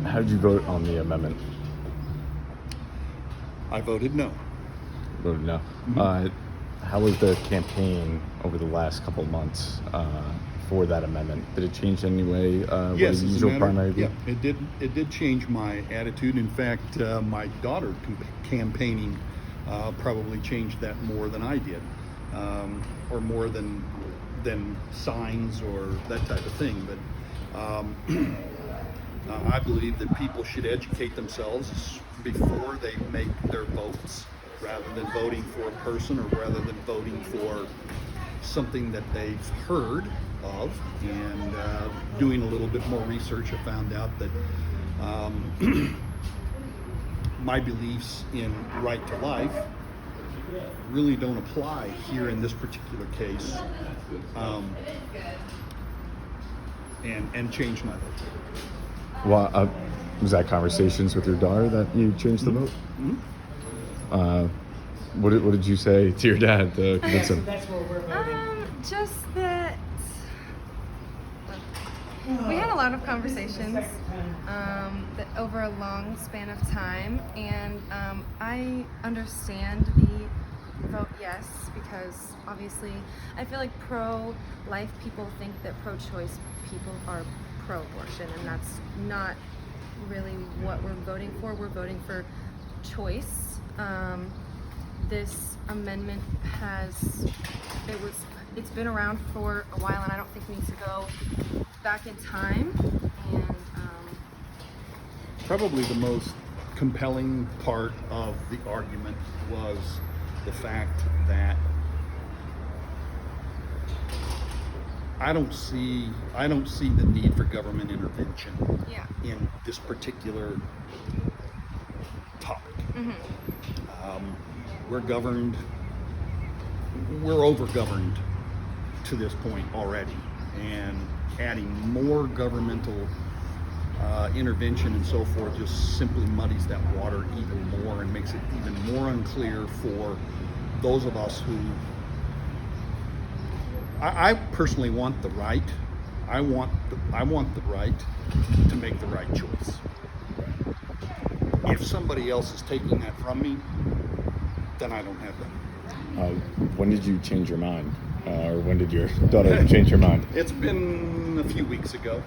how did you vote on the amendment? I voted no. Voted no. Mm-hmm. How was the campaign over the last couple of months for that amendment? Did it change in any way? Yes, the usual primary? yeah, it did. It did change my attitude. In fact, my daughter campaigning probably changed that more than I did, or more than signs or that type of thing. But I believe that people should educate themselves before they make their votes, rather than voting for a person or rather than voting for something that they've heard of. And doing a little bit more research, I found out that my beliefs in right to life really don't apply here in this particular case, and changed my vote. Well, was that conversations with your daughter that you changed the vote? Mm-hmm. What did you say to your dad to convince him? Just that we had a lot of conversations that over a long span of time, and I understand the vote yes, because obviously I feel like pro-life people think that pro-choice people are pro-abortion, and that's not really what we're voting for. We're voting for choice. This amendment it's been around for a while, and I don't think we need to go back in time. And Probably the most compelling part of the argument was the fact that I don't see the need for government intervention in this particular topic. Mm-hmm. We're over-governed to this point already, and adding more governmental intervention and so forth just simply muddies that water even more and makes it even more unclear for those of us who I personally want the right. I want the right to make the right choice. If somebody else is taking that from me, then I don't have that. When did you change your mind? Or when did your daughter change her mind? It's been a few weeks ago.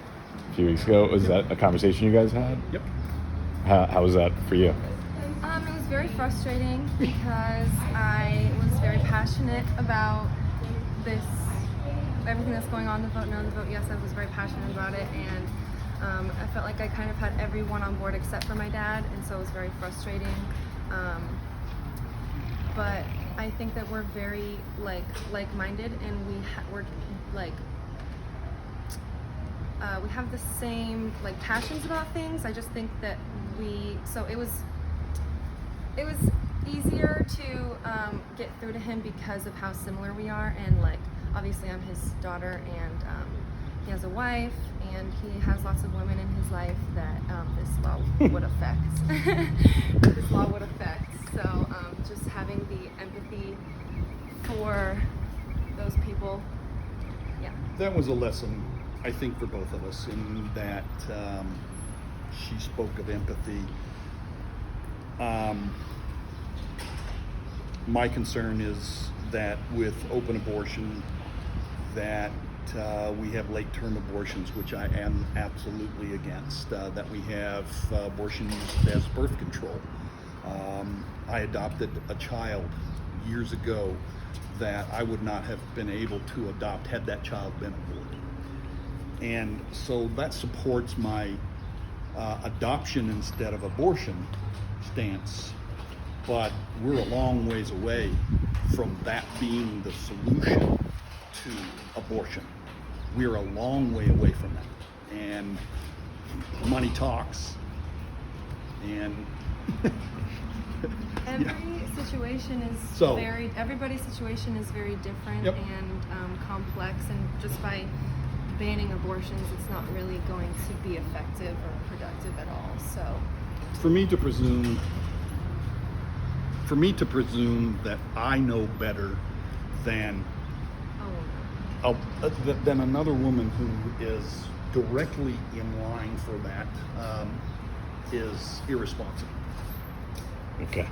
A few weeks ago? Was that a conversation you guys had? Yep. How was that for you? It was very frustrating because I was very passionate about this, everything that's going on, the vote no, the vote yes. I was very passionate about it, and I felt like I kind of had everyone on board except for my dad, and so it was very frustrating. But I think that we're very like-minded, and we're we have the same passions about things. I just think that it was easier to get through to him because of how similar we are, and obviously I'm his daughter, and he has a wife, and he has lots of women in his life that this law would affect. This law would affect. So just having the empathy for those people, yeah. That was a lesson, I think, for both of us, in that she spoke of empathy. My concern is that with open abortion, that we have late-term abortions, which I am absolutely against, that we have abortion used as birth control. I adopted a child years ago that I would not have been able to adopt had that child been aborted. And so that supports my adoption instead of abortion stance. But we're a long ways away from that being the solution to abortion. We're a long way away from that. And money talks. And everybody's situation is very different. Yep. And complex, and just by banning abortions, it's not really going to be effective or productive at all. So for me to presume that I know better than another woman who is directly in line for that, is irresponsible. Okay.